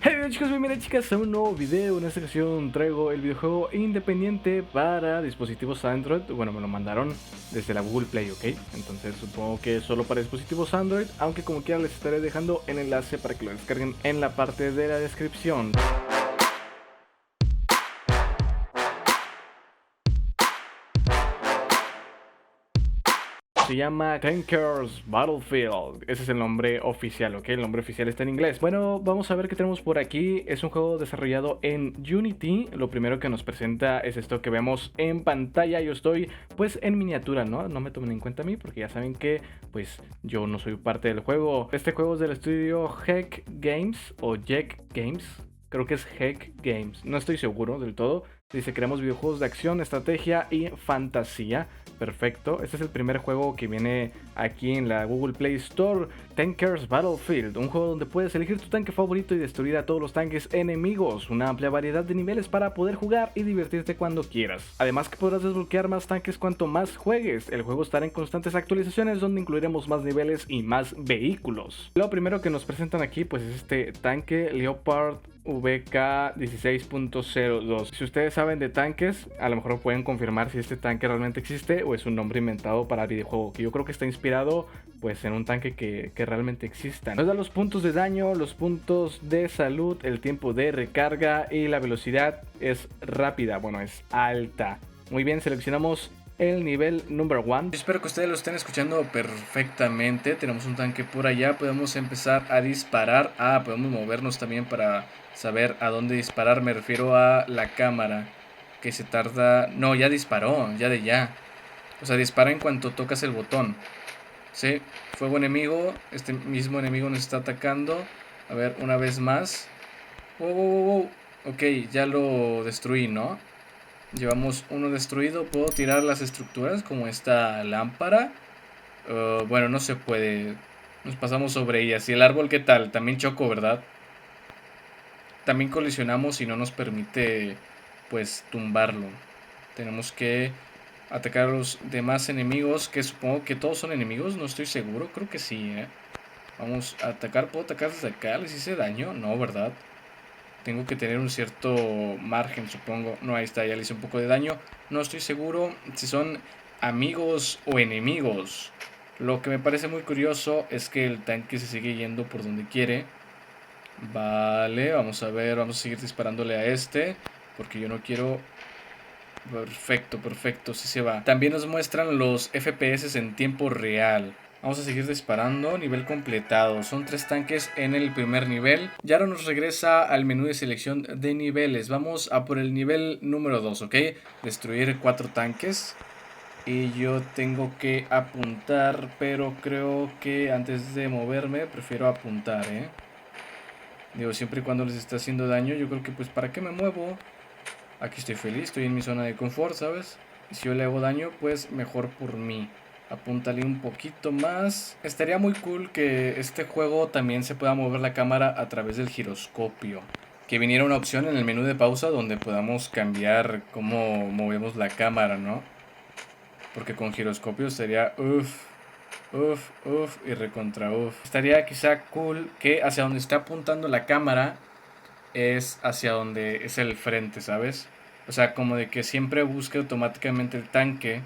Hey chicos, bienvenidos chicas a un nuevo video. En esta ocasión traigo el videojuego independiente para dispositivos Android. Bueno, me lo mandaron desde la Google Play, ¿ok? Entonces supongo que solo para dispositivos Android, aunque como quiera les estaré dejando el enlace para que lo descarguen en la parte de la descripción. Se llama Tankers Battlefield. Ese es el nombre oficial, ¿ok? El nombre oficial está en inglés. Bueno, vamos a ver qué tenemos por aquí. Es un juego desarrollado en Unity. Lo primero que nos presenta es esto que vemos en pantalla. Yo estoy, pues, en miniatura, ¿no? No me tomen en cuenta a mí porque ya saben que, pues, yo no soy parte del juego. Este juego es del estudio Heck Games o Jack Games. Creo que es Heck Games. No estoy seguro del todo. Dice, creamos videojuegos de acción, estrategia y fantasía. Perfecto, este es el primer juego que viene aquí en la Google Play Store, Tankers Battlefield, un juego donde puedes elegir tu tanque favorito y destruir a todos los tanques enemigos, una amplia variedad de niveles para poder jugar y divertirte cuando quieras. Además que podrás desbloquear más tanques cuanto más juegues, el juego estará en constantes actualizaciones donde incluiremos más niveles y más vehículos. Lo primero que nos presentan aquí pues es este tanque Leopard VK16.02. Si ustedes saben de tanques, a lo mejor pueden confirmar si este tanque realmente existe o es un nombre inventado para videojuego, que yo creo que está inspirado pues en un tanque que realmente exista. Nos da los puntos de daño, los puntos de salud, el tiempo de recarga y la velocidad es rápida, bueno, es alta. Muy bien, seleccionamos el nivel number 1. Espero que ustedes lo estén escuchando perfectamente. Tenemos un tanque por allá. Podemos empezar a disparar. Podemos movernos también para saber a dónde disparar. Me refiero a la cámara, que se tarda... No, ya disparó, ya de ya. O sea, dispara en cuanto tocas el botón. Sí, fuego enemigo. Este mismo enemigo nos está atacando. A ver, una vez más. Wow, wow, wow, wow. Ok, ya lo destruí, ¿no? Llevamos uno destruido. ¿Puedo tirar las estructuras como esta lámpara? Bueno, no se puede. Nos pasamos sobre ellas. ¿Y el árbol qué tal? También choco, ¿verdad? También colisionamos y no nos permite, pues, tumbarlo. Tenemos que atacar a los demás enemigos, que supongo que todos son enemigos. No estoy seguro. Creo que sí, ¿eh? Vamos a atacar. ¿Puedo atacar desde acá? ¿Les hice daño? No, ¿verdad? Tengo que tener un cierto margen, supongo. No, ahí está, ya le hice un poco de daño. No estoy seguro si son amigos o enemigos. Lo que me parece muy curioso es que el tanque se sigue yendo por donde quiere. Vale, vamos a ver, vamos a seguir disparándole a este, porque yo no quiero... Perfecto, perfecto, sí se va. También nos muestran los FPS en tiempo real. Vamos a seguir disparando, nivel completado. Son 3 tanques en el primer nivel. Y ahora nos regresa al menú de selección de niveles. Vamos a por el nivel número 2, ¿ok? Destruir 4 tanques. Y yo tengo que apuntar, pero creo que antes de moverme prefiero apuntar, ¿eh? Digo, siempre y cuando les esté haciendo daño, yo creo que pues ¿para qué me muevo? Aquí estoy feliz, estoy en mi zona de confort, ¿sabes? Y si yo le hago daño, pues mejor por mí. Apúntale un poquito más. Estaría muy cool que este juego también se pueda mover la cámara a través del giroscopio. Que viniera una opción en el menú de pausa donde podamos cambiar cómo movemos la cámara, ¿no? Porque con giroscopio sería uff y recontra uff. Estaría quizá cool que hacia donde está apuntando la cámara es hacia donde es el frente, ¿sabes? O sea, como de que siempre busque automáticamente el tanque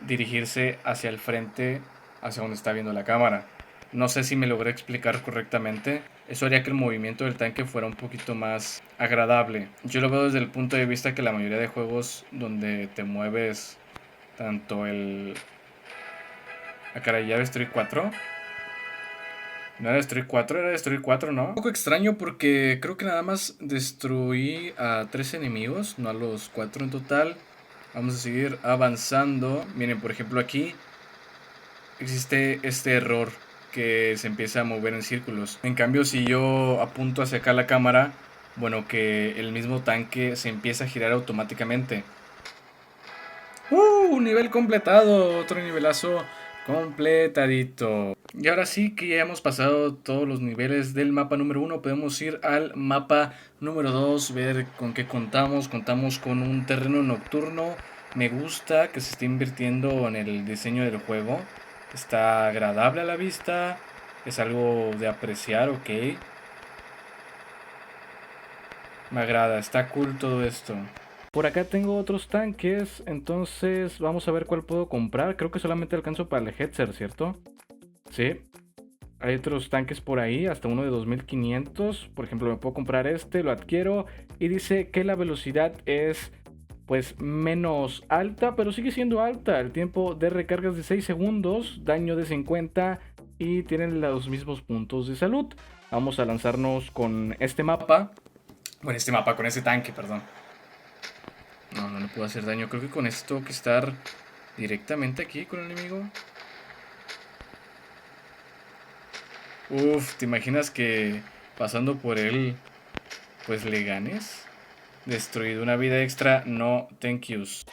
dirigirse hacia el frente, hacia donde está viendo la cámara. No sé si me logré explicar correctamente. Eso haría que el movimiento del tanque fuera un poquito más agradable. Yo lo veo desde el punto de vista que la mayoría de juegos donde te mueves tanto el... caray, ya destruí 4. No era destruir 4, era destruir 4, ¿no? Un poco extraño porque creo que nada más destruí a 3 enemigos, no a los 4 en total. Vamos a seguir avanzando. Miren, por ejemplo aquí existe este error que se empieza a mover en círculos. En cambio, si yo apunto hacia acá la cámara, bueno, que el mismo tanque se empieza a girar automáticamente. Nivel completado, otro nivelazo completadito. Y ahora sí que ya hemos pasado todos los niveles del mapa número 1, podemos ir al mapa número 2, ver con qué contamos. Contamos con un terreno nocturno. Me gusta que se esté invirtiendo en el diseño del juego. Está agradable a la vista, es algo de apreciar, ok. Me agrada, está cool todo esto. Por acá tengo otros tanques, entonces vamos a ver cuál puedo comprar. Creo que solamente alcanzo para el Hetzer, ¿cierto? Sí. Hay otros tanques por ahí, hasta uno de 2500. Por ejemplo, me puedo comprar este, lo adquiero. Y dice que la velocidad es pues menos alta, pero sigue siendo alta. El tiempo de recarga es de 6 segundos, daño de 50 y tienen los mismos puntos de salud. Vamos a lanzarnos con este mapa. Bueno, con este tanque, perdón. No le puedo hacer daño. Creo que con esto tengo que estar directamente aquí con el enemigo. Uf, ¿te imaginas que pasando por él, pues le ganes? Destruido una vida extra, no thank yous.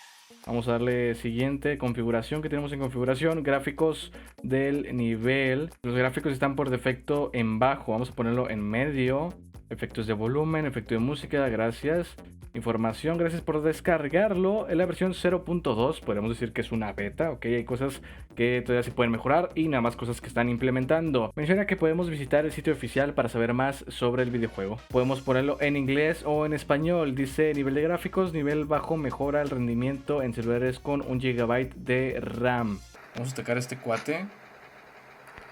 Vamos a darle siguiente configuración que tenemos en configuración, gráficos del nivel. Los gráficos están por defecto en bajo, vamos a ponerlo en medio. Efectos de volumen, efecto de música, gracias. Información, gracias por descargarlo. En la versión 0.2 podemos decir que es una beta, ok, hay cosas que todavía se pueden mejorar y nada más cosas que están implementando. Menciona que podemos visitar el sitio oficial para saber más sobre el videojuego. Podemos ponerlo en inglés o en español. Dice nivel de gráficos, nivel bajo, mejora el rendimiento en celulares con 1 GB de RAM. Vamos a atacar a este cuate.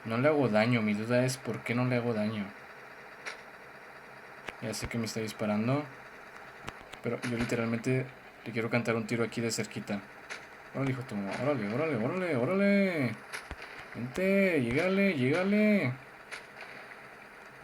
No le hago daño, mi duda es por qué no le hago daño. Ya sé que me está disparando, pero yo literalmente le quiero cantar un tiro aquí de cerquita. Órale, hijo, toma. Órale. Vente, llégale.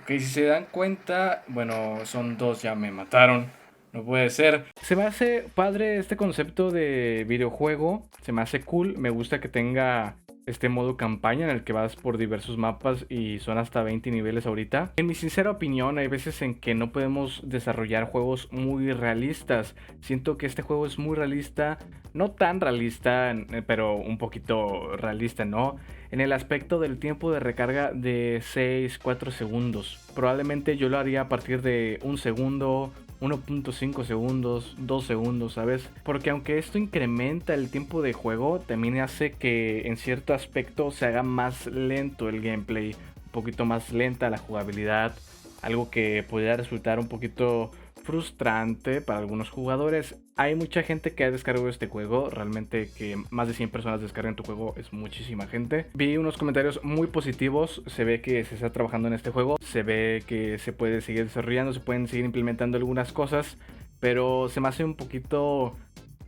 Ok, si se dan cuenta, bueno, son dos, ya me mataron. No puede ser. Se me hace padre este concepto de videojuego. Se me hace cool. Me gusta que tenga este modo campaña en el que vas por diversos mapas y son hasta 20 niveles ahorita. En mi sincera opinión, hay veces en que no podemos desarrollar juegos muy realistas. Siento que este juego es muy realista, no tan realista, pero un poquito realista, ¿no? En el aspecto del tiempo de recarga de 6-4 segundos. Probablemente yo lo haría a partir de 1 segundo, 1.5 segundos, 2 segundos, ¿sabes? Porque aunque esto incrementa el tiempo de juego, también hace que en cierto aspecto se haga más lento el gameplay, un poquito más lenta la jugabilidad, algo que podría resultar un poquito frustrante para algunos jugadores. Hay mucha gente que ha descargado este juego, realmente que más de 100 personas descarguen tu juego es muchísima gente. Vi unos comentarios muy positivos, se ve que se está trabajando en este juego, se ve que se puede seguir desarrollando, se pueden seguir implementando algunas cosas, pero se me hace un poquito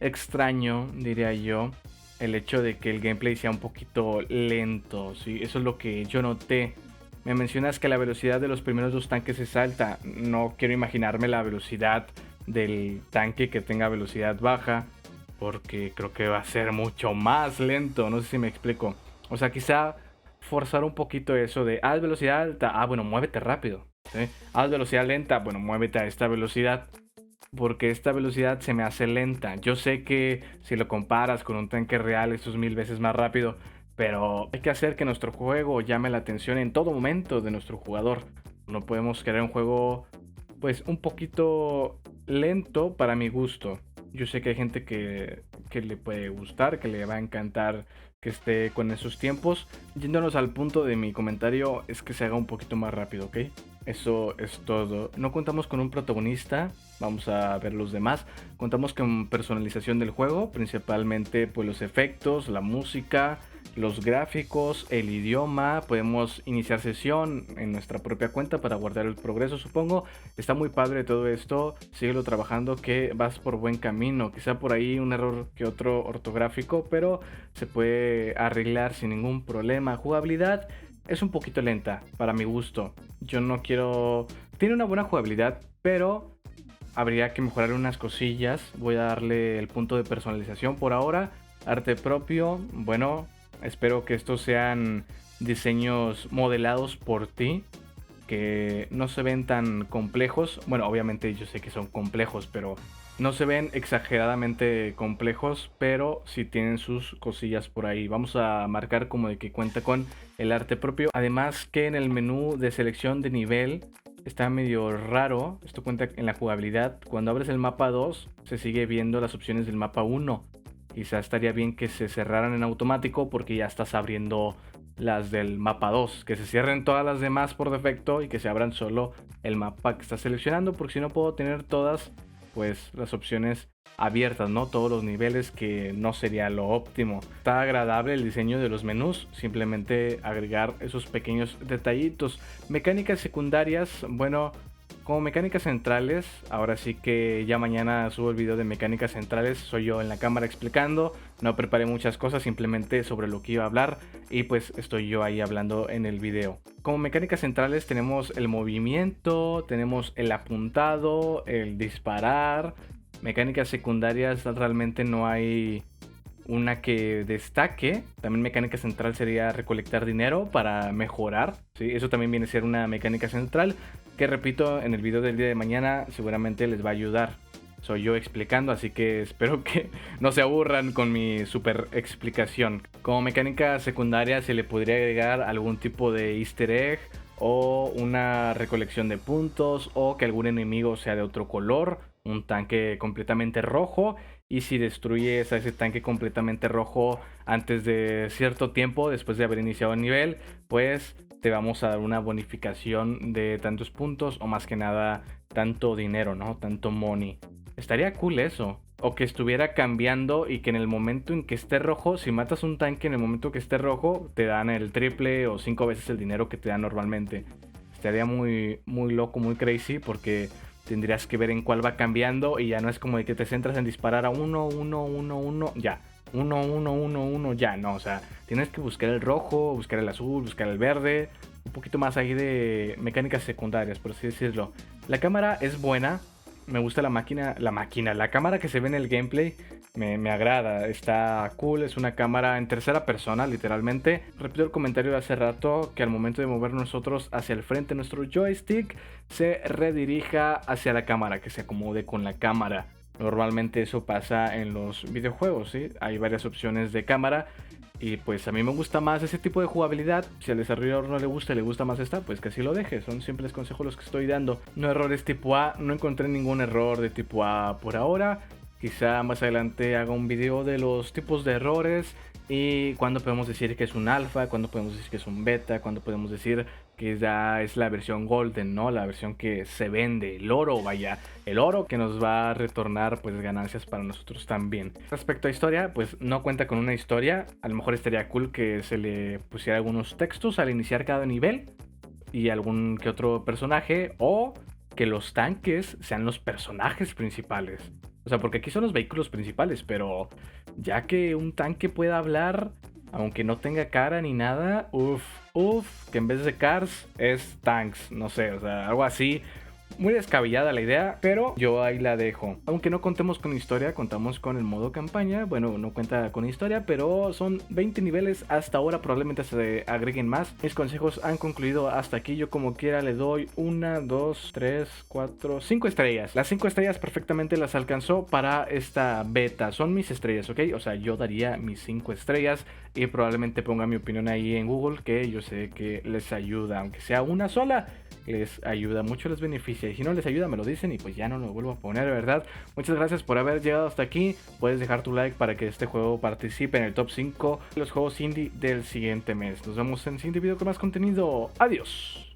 extraño, diría yo, el hecho de que el gameplay sea un poquito lento, ¿sí? Eso es lo que yo noté. Me mencionas que la velocidad de los primeros dos tanques es alta. No quiero imaginarme la velocidad del tanque que tenga velocidad baja, porque creo que va a ser mucho más lento. No sé si me explico. O sea, quizá forzar un poquito eso de haz velocidad alta. Bueno, muévete rápido, ¿sí? Haz velocidad lenta. Bueno, muévete a esta velocidad, porque esta velocidad se me hace lenta. Yo sé que si lo comparas con un tanque real, esto es 1000 veces más rápido. Pero hay que hacer que nuestro juego llame la atención en todo momento de nuestro jugador. No podemos crear un juego pues un poquito lento para mi gusto. Yo sé que hay gente que le puede gustar, que le va a encantar que esté con esos tiempos. Yéndonos al punto de mi comentario, es que se haga un poquito más rápido, ¿ok? Eso es todo. No contamos con un protagonista, vamos a ver los demás. Contamos con personalización del juego, principalmente pues los efectos, la música, los gráficos, el idioma. Podemos iniciar sesión en nuestra propia cuenta para guardar el progreso, supongo. Está muy padre todo esto, síguelo trabajando que vas por buen camino. Quizá por ahí un error que otro ortográfico, pero se puede arreglar sin ningún problema. Jugabilidad es un poquito lenta para mi gusto. Yo no quiero... Tiene una buena jugabilidad, pero habría que mejorar unas cosillas. Voy a darle el punto de personalización por ahora. Arte propio, bueno, espero que estos sean diseños modelados por ti, que no se ven tan complejos. Bueno, obviamente yo sé que son complejos, pero no se ven exageradamente complejos, pero sí tienen sus cosillas por ahí. Vamos a marcar como de que cuenta con el arte propio. Además que en el menú de selección de nivel está medio raro. Esto cuenta en la jugabilidad. Cuando abres el mapa 2 se sigue viendo las opciones del mapa 1. Quizá estaría bien que se cerraran en automático porque ya estás abriendo las del mapa 2, que se cierren todas las demás por defecto y que se abran solo el mapa que estás seleccionando, porque si no puedo tener todas pues las opciones abiertas, ¿no? Todos los niveles, que no sería lo óptimo. Está agradable el diseño de los menús, simplemente agregar esos pequeños detallitos. Mecánicas secundarias, bueno, como mecánicas centrales, ahora sí que ya mañana subo el video de mecánicas centrales, soy yo en la cámara explicando, no preparé muchas cosas, simplemente sobre lo que iba a hablar y pues estoy yo ahí hablando en el video. Como mecánicas centrales tenemos el movimiento, tenemos el apuntado, el disparar. Mecánicas secundarias realmente no hay una que destaque. También mecánica central sería recolectar dinero para mejorar, ¿sí? Eso también viene a ser una mecánica central que, repito, en el video del día de mañana seguramente les va a ayudar. Soy yo explicando, así que espero que no se aburran con mi super explicación. Como mecánica secundaria se le podría agregar algún tipo de easter egg o una recolección de puntos, o que algún enemigo sea de otro color, un tanque completamente rojo, y si destruyes a ese tanque completamente rojo antes de cierto tiempo, después de haber iniciado el nivel, pues te vamos a dar una bonificación de tantos puntos, o más que nada tanto dinero, ¿no? Tanto money. Estaría cool eso. O que estuviera cambiando y que en el momento en que esté rojo, si matas un tanque en el momento que esté rojo, te dan el triple o 5 veces el dinero que te dan normalmente. Estaría muy, muy loco, muy crazy, porque tendrías que ver en cuál va cambiando y ya no es como de que te centras en disparar a uno, ya. Uno, ya. No, o sea, tienes que buscar el rojo, buscar el azul, buscar el verde. Un poquito más ahí de mecánicas secundarias, por así decirlo. La cámara es buena. Me gusta la cámara que se ve en el gameplay me agrada, está cool, es una cámara en tercera persona, literalmente. Repito el comentario de hace rato, que al momento de mover nosotros hacia el frente, nuestro joystick se redirija hacia la cámara, que se acomode con la cámara. Normalmente eso pasa en los videojuegos, ¿sí? Hay varias opciones de cámara. Y pues a mí me gusta más ese tipo de jugabilidad. Si al desarrollador no le gusta y le gusta más esta, pues que así lo deje. Son simples consejos los que estoy dando. No errores tipo A, no encontré ningún error de tipo A por ahora. Quizá más adelante haga un video de los tipos de errores y cuándo podemos decir que es un alfa, cuándo podemos decir que es un beta, cuándo podemos decir que ya es la versión golden, ¿no? La versión que se vende, el oro, vaya, el oro que nos va a retornar pues ganancias para nosotros también. Respecto a historia, pues no cuenta con una historia. A lo mejor estaría cool que se le pusiera algunos textos al iniciar cada nivel y algún que otro personaje, o que los tanques sean los personajes principales. O sea, porque aquí son los vehículos principales, pero ya que un tanque pueda hablar, aunque no tenga cara ni nada, que en vez de cars es tanks, no sé, o sea, algo así. Muy descabellada la idea, pero yo ahí la dejo. Aunque no contemos con historia, contamos con el modo campaña. Bueno, no cuenta con historia, pero son 20 niveles hasta ahora, probablemente se agreguen más. Mis consejos han concluido hasta aquí. Yo como quiera le doy 1, 2, 3, 4, 5 estrellas. Las 5 estrellas perfectamente las alcanzó para esta beta. Son mis estrellas, ¿ok? O sea, yo daría mis 5 estrellas y probablemente ponga mi opinión ahí en Google, que yo sé que les ayuda, aunque sea una sola. Les ayuda mucho, les beneficia. Y si no les ayuda, me lo dicen y pues ya no lo vuelvo a poner, ¿verdad? Muchas gracias por haber llegado hasta aquí. Puedes dejar tu like para que este juego participe en el top 5 de los juegos indie del siguiente mes. Nos vemos en el siguiente video con más contenido. Adiós.